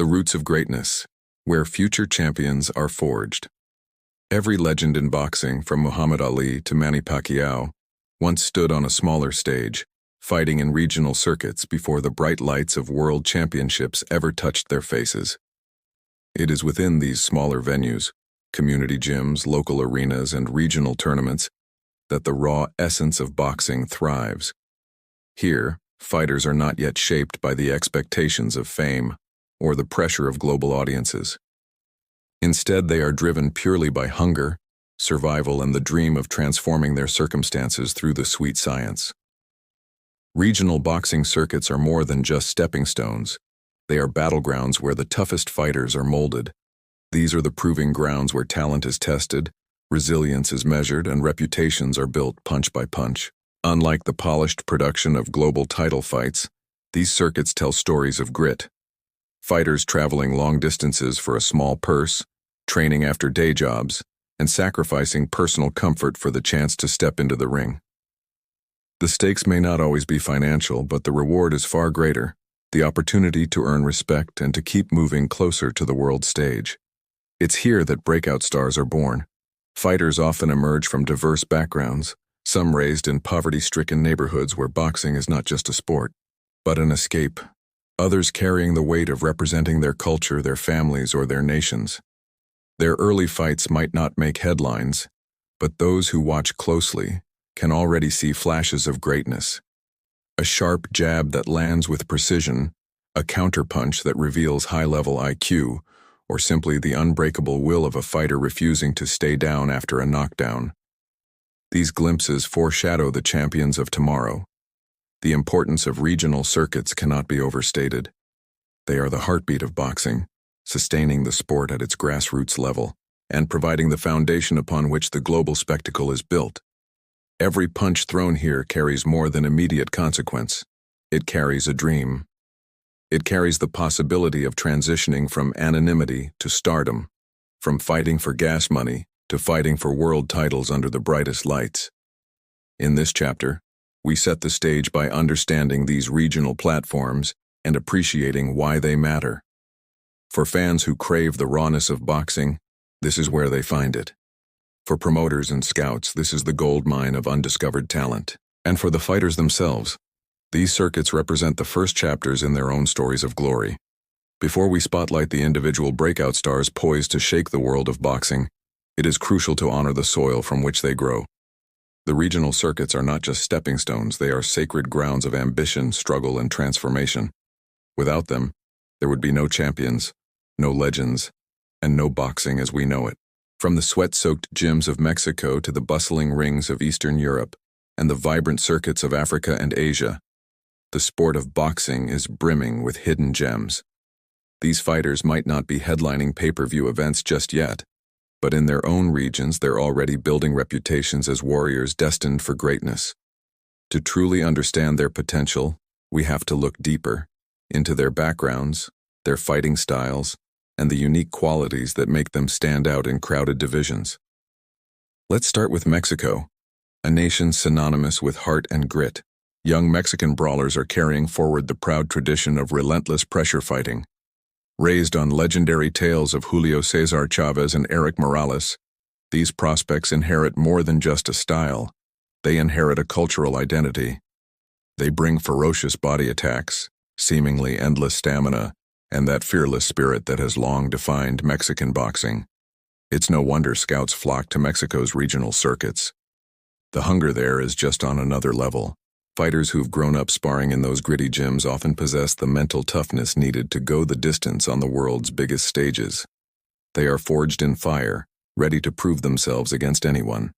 the roots of greatness, where future champions are forged. Every legend in boxing, from Muhammad Ali to Manny Pacquiao, once stood on a smaller stage, fighting in regional circuits before the bright lights of world championships ever touched their faces. It is within these smaller venues, community gyms, local arenas, and regional tournaments, that the raw essence of boxing thrives. Here, fighters are not yet shaped by the expectations of fame or the pressure of global audiences. Instead, they are driven purely by hunger, survival, and the dream of transforming their circumstances through the sweet science. Regional boxing circuits are more than just stepping stones. They are battlegrounds where the toughest fighters are molded. These are the proving grounds where talent is tested, resilience is measured, and reputations are built punch by punch. Unlike the polished production of global title fights, these circuits tell stories of grit. Fighters traveling long distances for a small purse, training after day jobs, and sacrificing personal comfort for the chance to step into the ring. The stakes may not always be financial, but the reward is far greater, the opportunity to earn respect and to keep moving closer to the world stage. It's here that breakout stars are born. Fighters often emerge from diverse backgrounds, some raised in poverty-stricken neighborhoods where boxing is not just a sport, but an escape. Others carrying the weight of representing their culture, their families, or their nations. Their early fights might not make headlines, but those who watch closely can already see flashes of greatness. A sharp jab that lands with precision, a counterpunch that reveals high-level IQ, or simply the unbreakable will of a fighter refusing to stay down after a knockdown. These glimpses foreshadow the champions of tomorrow. The importance of regional circuits cannot be overstated. They are the heartbeat of boxing, sustaining the sport at its grassroots level, and providing the foundation upon which the global spectacle is built. Every punch thrown here carries more than immediate consequence. It carries a dream. It carries the possibility of transitioning from anonymity to stardom, from fighting for gas money to fighting for world titles under the brightest lights. In this chapter, we set the stage by understanding these regional platforms and appreciating why they matter. For fans who crave the rawness of boxing, this is where they find it. For promoters and scouts, this is the gold mine of undiscovered talent. And for the fighters themselves, these circuits represent the first chapters in their own stories of glory. Before we spotlight the individual breakout stars poised to shake the world of boxing, it is crucial to honor the soil from which they grow. The regional circuits are not just stepping stones, they are sacred grounds of ambition, struggle, and transformation. Without them, there would be no champions, no legends, and no boxing as we know it. From the sweat-soaked gyms of Mexico to the bustling rings of Eastern Europe and the vibrant circuits of Africa and Asia, the sport of boxing is brimming with hidden gems. These fighters might not be headlining pay-per-view events just yet, but in their own regions they're already building reputations as warriors destined for greatness. To truly understand their potential, we have to look deeper into their backgrounds, their fighting styles, and the unique qualities that make them stand out in crowded divisions. Let's start with Mexico, a nation synonymous with heart and grit. Young Mexican brawlers are carrying forward the proud tradition of relentless pressure fighting. Raised on legendary tales of Julio Cesar Chavez and Eric Morales, these prospects inherit more than just a style. They inherit a cultural identity. They bring ferocious body attacks, seemingly endless stamina, and that fearless spirit that has long defined Mexican boxing. It's no wonder scouts flock to Mexico's regional circuits. The hunger there is just on another level. Fighters who've grown up sparring in those gritty gyms often possess the mental toughness needed to go the distance on the world's biggest stages. They are forged in fire, ready to prove themselves against anyone.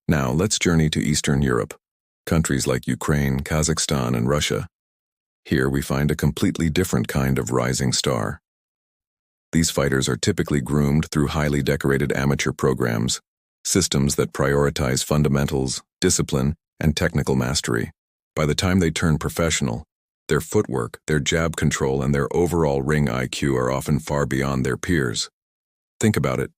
Now, let's journey to Eastern Europe, countries like Ukraine, Kazakhstan, and Russia. Here we find a completely different kind of rising star. These fighters are typically groomed through highly decorated amateur programs, systems that prioritize fundamentals, discipline, and technical mastery. By the time they turn professional, their footwork, their jab control, and their overall ring IQ are often far beyond their peers. Think about it.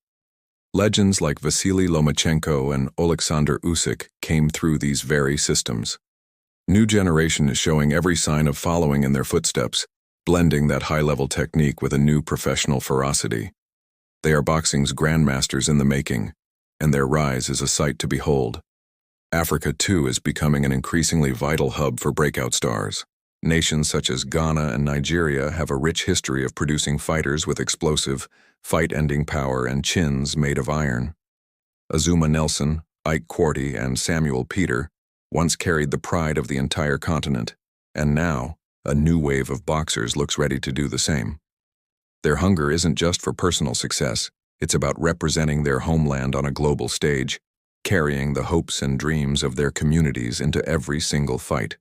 Legends like Vasily Lomachenko and Oleksandr Usyk came through these very systems. New generation is showing every sign of following in their footsteps, blending that high-level technique with a new professional ferocity. They are boxing's grandmasters in the making, and their rise is a sight to behold. Africa, too, is becoming an increasingly vital hub for breakout stars. Nations such as Ghana and Nigeria have a rich history of producing fighters with explosive, fight-ending power and chins made of iron. Azumah Nelson, Ike Quartey, and Samuel Peter once carried the pride of the entire continent, and now a new wave of boxers looks ready to do the same. Their hunger isn't just for personal success, it's about representing their homeland on a global stage, carrying the hopes and dreams of their communities into every single fight.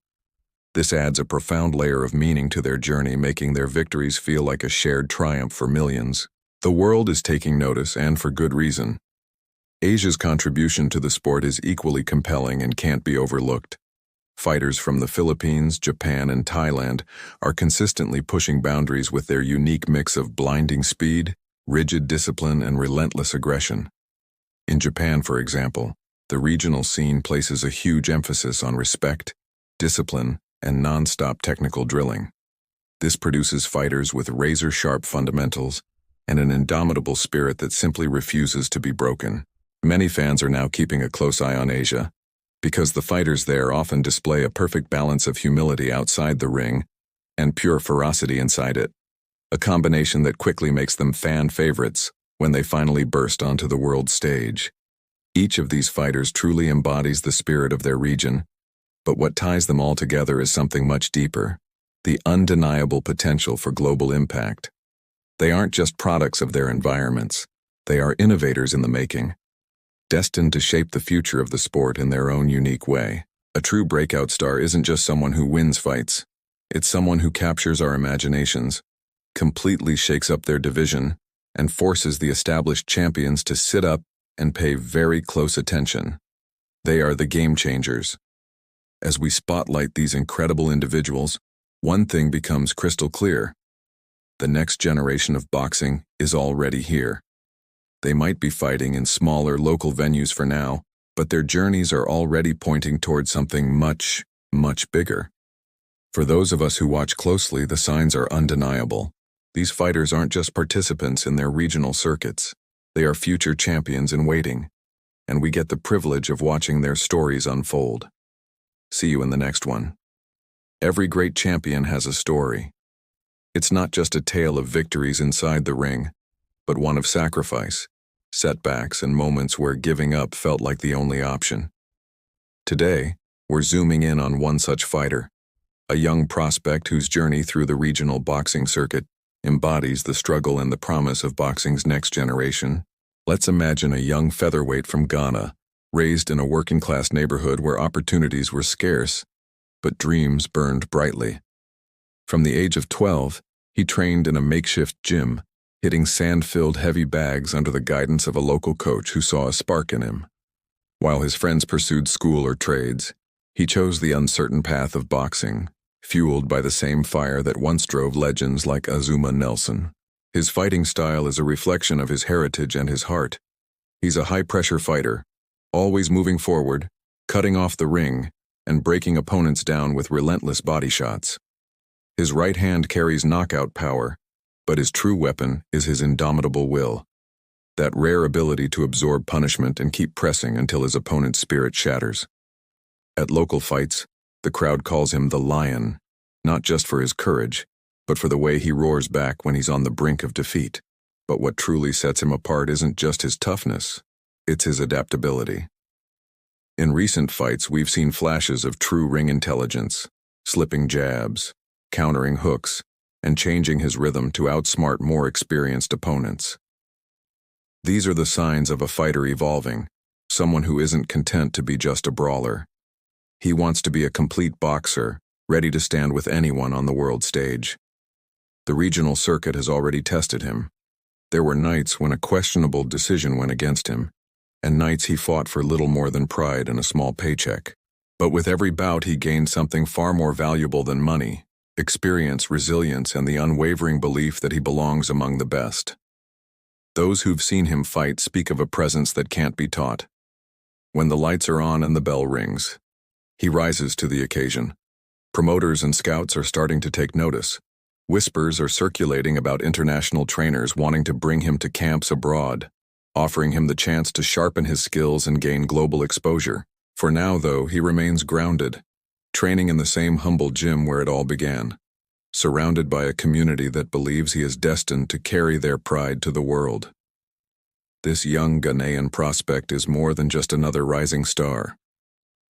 This adds a profound layer of meaning to their journey, making their victories feel like a shared triumph for millions. The world is taking notice, and for good reason. Asia's contribution to the sport is equally compelling and can't be overlooked. Fighters from the Philippines, Japan, and Thailand are consistently pushing boundaries with their unique mix of blinding speed, rigid discipline, and relentless aggression. In Japan, for example, the regional scene places a huge emphasis on respect, discipline, and non-stop technical drilling. This produces fighters with razor-sharp fundamentals and an indomitable spirit that simply refuses to be broken. Many fans are now keeping a close eye on Asia, because the fighters there often display a perfect balance of humility outside the ring and pure ferocity inside it, a combination that quickly makes them fan favorites when they finally burst onto the world stage. Each of these fighters truly embodies the spirit of their region, but what ties them all together is something much deeper: the undeniable potential for global impact. They aren't just products of their environments, they are innovators in the making, destined to shape the future of the sport in their own unique way. A true breakout star isn't just someone who wins fights, it's someone who captures our imaginations, completely shakes up their division, and forces the established champions to sit up and pay very close attention. They are the game changers. As we spotlight these incredible individuals, one thing becomes crystal clear: the next generation of boxing is already here. They might be fighting in smaller local venues for now, but their journeys are already pointing towards something much, much bigger. For those of us who watch closely, the signs are undeniable. These fighters aren't just participants in their regional circuits. They are future champions in waiting, and we get the privilege of watching their stories unfold. See you in the next one. Every great champion has a story. It's not just a tale of victories inside the ring, but one of sacrifice, setbacks, and moments where giving up felt like the only option. Today, we're zooming in on one such fighter, a young prospect whose journey through the regional boxing circuit embodies the struggle and the promise of boxing's next generation. Let's imagine a young featherweight from Ghana, raised in a working-class neighborhood where opportunities were scarce, but dreams burned brightly. From the age of 12, he trained in a makeshift gym, hitting sand-filled heavy bags under the guidance of a local coach who saw a spark in him. While his friends pursued school or trades, he chose the uncertain path of boxing, fueled by the same fire that once drove legends like Azumah Nelson. His fighting style is a reflection of his heritage and his heart. He's a high-pressure fighter, always moving forward, cutting off the ring, and breaking opponents down with relentless body shots. His right hand carries knockout power, but his true weapon is his indomitable will, that rare ability to absorb punishment and keep pressing until his opponent's spirit shatters. At local fights, the crowd calls him the Lion, not just for his courage, but for the way he roars back when he's on the brink of defeat. But what truly sets him apart isn't just his toughness, it's his adaptability. In recent fights, we've seen flashes of true ring intelligence, slipping jabs, countering hooks, and changing his rhythm to outsmart more experienced opponents. These are the signs of a fighter evolving, someone who isn't content to be just a brawler. He wants to be a complete boxer, ready to stand with anyone on the world stage. The regional circuit has already tested him. There were nights when a questionable decision went against him, and nights he fought for little more than pride and a small paycheck. But with every bout he gained something far more valuable than money: experience, resilience, and the unwavering belief that he belongs among the best. Those who've seen him fight speak of a presence that can't be taught. When the lights are on and the bell rings, he rises to the occasion. Promoters and scouts are starting to take notice. Whispers are circulating about international trainers wanting to bring him to camps abroad, offering him the chance to sharpen his skills and gain global exposure. For now, though, he remains grounded, training in the same humble gym where it all began, surrounded by a community that believes he is destined to carry their pride to the world. This young Ghanaian prospect is more than just another rising star.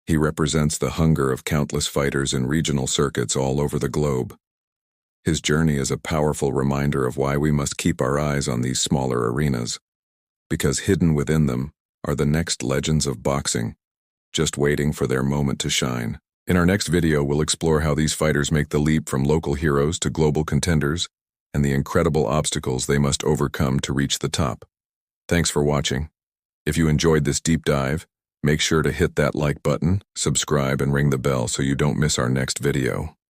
He represents the hunger of countless fighters in regional circuits all over the globe. His journey is a powerful reminder of why we must keep our eyes on these smaller arenas, because hidden within them are the next legends of boxing, just waiting for their moment to shine. In our next video, we'll explore how these fighters make the leap from local heroes to global contenders and the incredible obstacles they must overcome to reach the top. Thanks for watching. If you enjoyed this deep dive, make sure to hit that like button, subscribe, and ring the bell so you don't miss our next video.